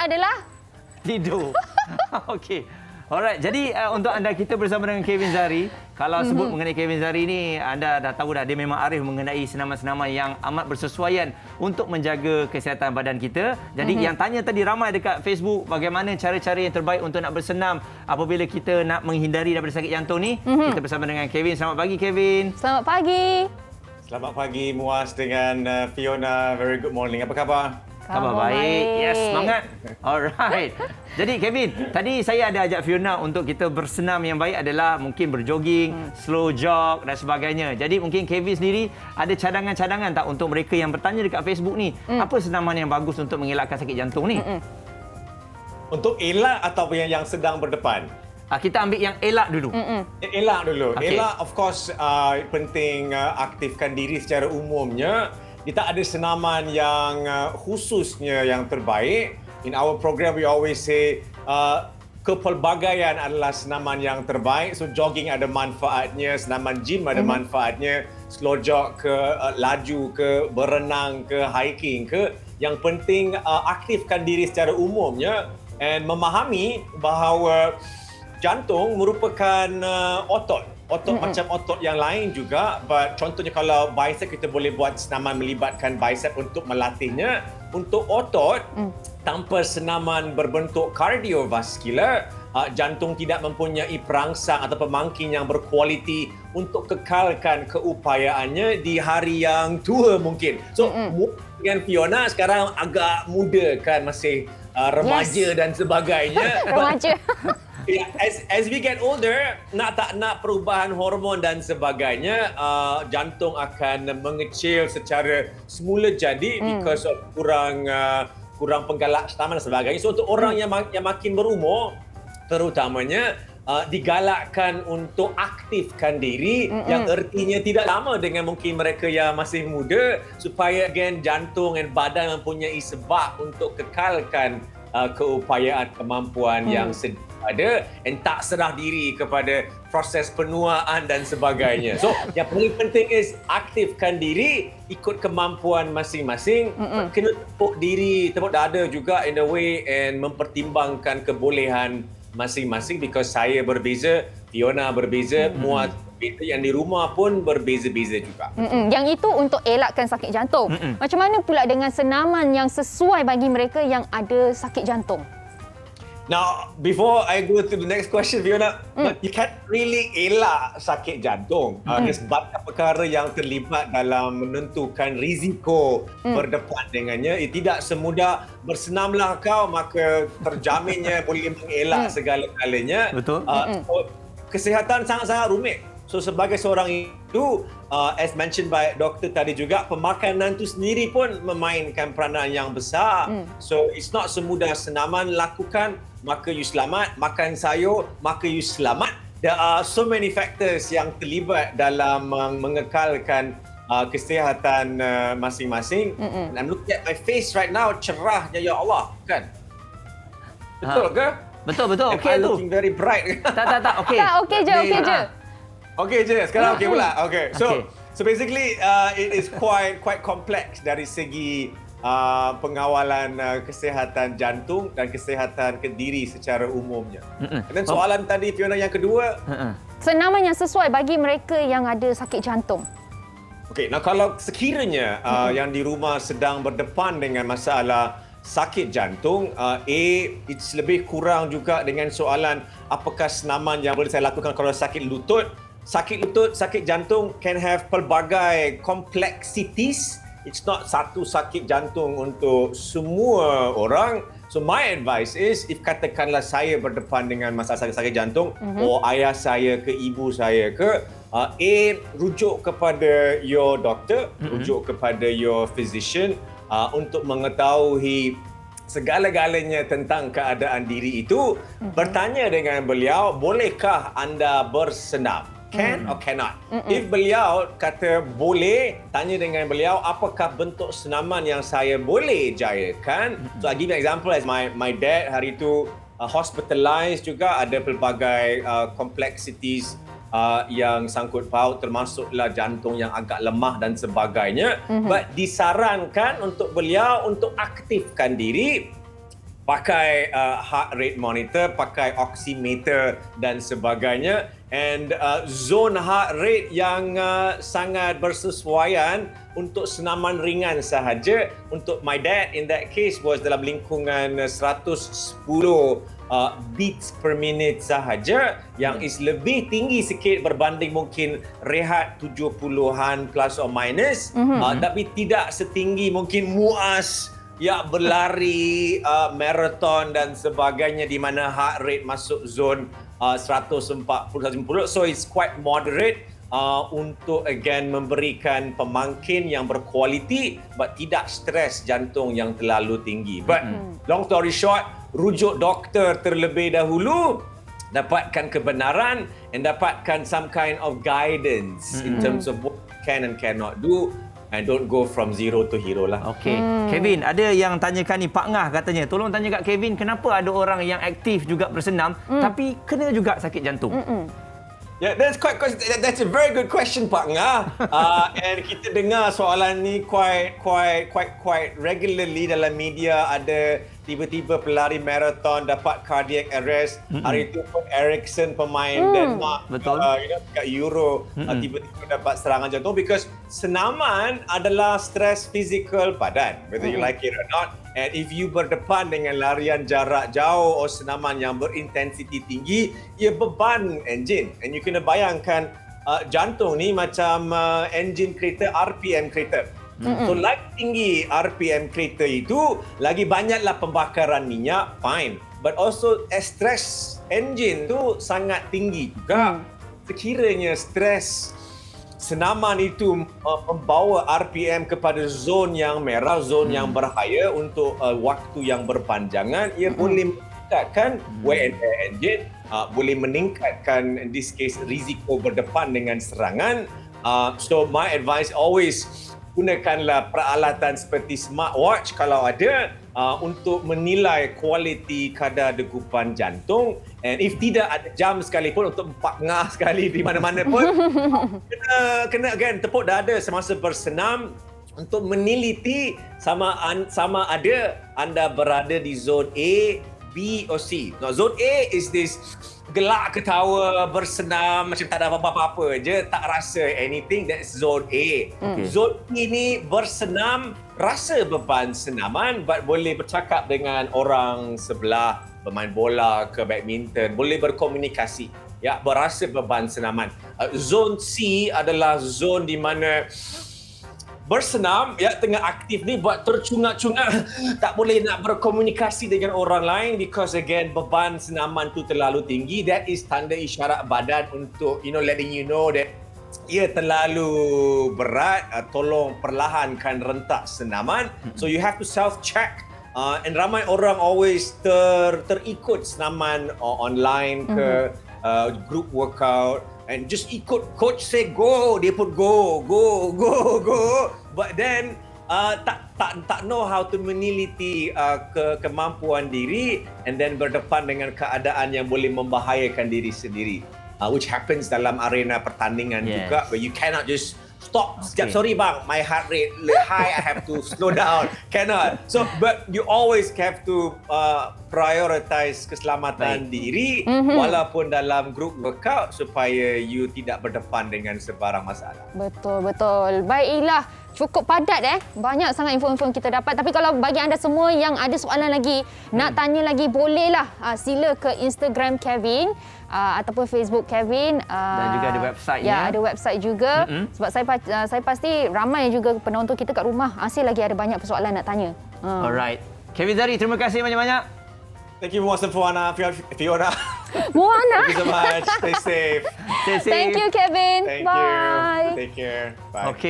adalah tidur. Okey. Alright, jadi untuk anda kita bersama dengan Kevin Zari. Kalau sebut mengenai Kevin Zari ni, anda dah tahu dah dia memang arif mengenai senaman-senaman yang amat bersesuaian untuk menjaga kesihatan badan kita. Jadi yang tanya tadi ramai dekat Facebook bagaimana cara-cara yang terbaik untuk nak bersenam apabila kita nak menghindari daripada sakit jantung ni. Kita bersama dengan Kevin. Selamat pagi Kevin. Selamat pagi. Selamat pagi Muaz dengan Fiona. Very good morning. Apa khabar? Khabar baik. Yes, semangat. Alright. Jadi Kevin, tadi saya ada ajak Fiona untuk kita bersenam yang baik adalah mungkin berjoging, slow jog dan sebagainya. Jadi mungkin Kevin sendiri ada cadangan-cadangan tak untuk mereka yang bertanya dekat Facebook ni, apa senaman yang bagus untuk mengelakkan sakit jantung ni? Untuk elak atau yang sedang berdepan? Kita ambil yang elak dulu. Elak dulu. Okay. Elak of course penting aktifkan diri secara umumnya. Kita ada senaman yang khususnya yang terbaik. In our program we always say kepelbagaian adalah senaman yang terbaik. So jogging ada manfaatnya, senaman gym ada manfaatnya, slow jog ke, laju ke, berenang ke, hiking ke. Yang penting aktifkan diri secara umumnya and memahami bahawa jantung merupakan otot macam otot yang lain juga. But contohnya kalau bicep, kita boleh buat senaman melibatkan bicep untuk melatihnya. Untuk otot, tanpa senaman berbentuk kardiovaskular, jantung tidak mempunyai perangsang atau pemangkin yang berkualiti untuk kekalkan keupayaannya di hari yang tua mungkin. So, dengan Fiona sekarang agak muda kan, masih remaja dan sebagainya. Remaja. Yeah, as we get older, tak nak perubahan hormon dan sebagainya, jantung akan mengecil secara semula jadi because of kurang penggalak senaman dan sebagainya. So untuk orang yang makin berumur, terutamanya digalakkan untuk aktifkan diri, yang ertinya tidak lama dengan mungkin mereka yang masih muda, supaya again jantung dan badan mempunyai sebab untuk kekalkan keupayaan kemampuan yang ada dan tak serah diri kepada proses penuaan dan sebagainya. So, yang paling penting is aktifkan diri ikut kemampuan masing-masing. Kena tepuk dada juga in a way and mempertimbangkan kebolehan masing-masing because saya berbeza, Fiona berbeza, Muaz berbeza, yang di rumah pun berbeza-beza juga. Yang itu untuk elakkan sakit jantung. Macam mana pula dengan senaman yang sesuai bagi mereka yang ada sakit jantung? Now, before I go to the next question, Fiona, you can't really elak sakit jantung. Sebab perkara yang terlibat dalam menentukan risiko berdepan dengannya. Tidak semudah bersenamlah kau, maka terjaminnya boleh mengelak segala-galanya. Betul. Kesihatan sangat-sangat rumit. So sebagai seorang itu, as mentioned by doktor tadi juga, pemakanan itu sendiri pun memainkan peranan yang besar. So it's not semudah senaman lakukan, maka you selamat. Makan sayur, maka you selamat. There are so many factors yang terlibat dalam mengekalkan kesihatan masing-masing. And I'm looking at my face right now, cerahnya ya Allah, kan? Betul ke? Betul. Okey tu. looking very bright. Tak. Okey. Tak, okey je. Okey je, sekarang okey pula. Okay. Okay. So basically it is quite complex dari segi pengawalan kesihatan jantung dan kesihatan diri secara umumnya. Dan soalan tadi Fiona yang kedua, Senaman yang sesuai bagi mereka yang ada sakit jantung. okey, nah kalau sekiranya yang di rumah sedang berdepan dengan masalah sakit jantung, it's lebih kurang juga dengan soalan apakah senaman yang boleh saya lakukan kalau sakit lutut. Sakit lutut, sakit jantung can have pelbagai complexities. It's not satu sakit jantung untuk semua orang. So my advice is, if katakanlah saya berdepan dengan masalah sakit jantung, or ayah saya ke ibu saya ke, rujuk kepada your doctor, rujuk kepada your physician untuk mengetahui segala-galanya tentang keadaan diri itu. Bertanya dengan beliau, bolehkah anda bersenam? Can or cannot? If beliau kata boleh, tanya dengan beliau apakah bentuk senaman yang saya boleh jayakan. So I give you an example, as my dad hari itu hospitalized juga, ada pelbagai complexities yang sangkut paut, termasuklah jantung yang agak lemah dan sebagainya. But disarankan untuk beliau untuk aktifkan diri pakai heart rate monitor, pakai oximeter dan sebagainya. And zone heart rate yang sangat bersesuaian untuk senaman ringan sahaja. Untuk my dad in that case was dalam lingkungan 110 beats per minute sahaja, yang is lebih tinggi sikit berbanding mungkin rehat 70-an plus or minus, tapi tidak setinggi mungkin Muaz ya berlari marathon dan sebagainya di mana heart rate masuk zone 140-150. So it's quite moderate untuk again memberikan pemangkin yang berkualiti but tidak stres jantung yang terlalu tinggi. But long story short, rujuk doktor terlebih dahulu, dapatkan kebenaran and dapatkan some kind of guidance in terms of what can and cannot do. And don't go from zero to hero lah. Okey. Kevin, ada yang tanyakan ni, Pak Ngah katanya, tolong tanya kat Kevin, kenapa ada orang yang aktif juga bersenam tapi kena juga sakit jantung? Yeah, that's a very good question, Pak Ngah. And kita dengar soalan ni quite regularly dalam media. Ada tiba-tiba pelari marathon dapat cardiac arrest. Hari itu pun Eriksen pemain Denmark kat Euro tiba-tiba dapat serangan jantung because senaman adalah stres fizikal badan, whether you like it or not. And if you berdepan dengan larian jarak jauh atau senaman yang berintensiti tinggi, ia beban enjin. And you kena bayangkan jantung ni macam enjin kereta, RPM kereta. So lagi tinggi RPM kereta itu, lagi banyaklah pembakaran minyak, fine. But also stress engine tu sangat tinggi juga. Sekiranya stres senaman itu membawa RPM kepada zon yang merah, zon yang berbahaya untuk waktu yang berpanjangan, ia boleh meningkatkan wear and tear engine, boleh meningkatkan in this case risiko berdepan dengan serangan. So my advice always, gunakanlah peralatan seperti smartwatch kalau ada untuk menilai kualiti kadar degupan jantung. And if tidak ada jam sekalipun untuk Pak Ngah sekali di mana-mana pun, kena again tepuk dada semasa bersenam untuk meneliti sama ada anda berada di zon A, B or C. Now, zone A is this gelak ketawa, bersenam macam tak ada apa-apa je, tak rasa anything. That's zone A. Zone B ni bersenam, rasa beban senaman but boleh bercakap dengan orang sebelah, bermain bola ke badminton, boleh berkomunikasi, ya, berasa beban senaman. Zone C adalah zone di mana bersenam, ya, tengah aktif ni buat tercungak-cungak, tak boleh nak berkomunikasi dengan orang lain because again beban senaman tu terlalu tinggi. That is tanda isyarat badan untuk letting you know that ia terlalu berat, tolong perlahankan rentak senaman. So you have to self-check. And ramai orang always terikut senaman online ke group workout and just ikut coach say go, dia put go. But then tak know how to meneliti kemampuan diri and then berdepan dengan keadaan yang boleh membahayakan diri sendiri. Which happens dalam arena pertandingan juga, where you cannot just stop. Sekejap, sorry bang, my heart rate high, I have to slow down. Cannot. So, but you always have to prioritize keselamatan diri walaupun dalam group workout supaya you tidak berdepan dengan sebarang masalah. Betul. Baiklah, cukup padat banyak sangat info-info yang kita dapat. Tapi kalau bagi anda semua yang ada soalan lagi, nak tanya lagi, bolehlah sila ke Instagram Kevin ataupun Facebook Kevin. Dan juga ada website-nya. Ya, ada website juga. Sebab saya pasti ramai juga penonton kita kat rumah masih lagi ada banyak persoalan nak tanya. Alright. Kevin Zari, terima kasih banyak-banyak. Thank you, Muaz and Fiona. Moana. Thank you so much. Stay safe. Stay safe. Thank you, Kevin. Thank Bye. you. Take care. Bye. Okay.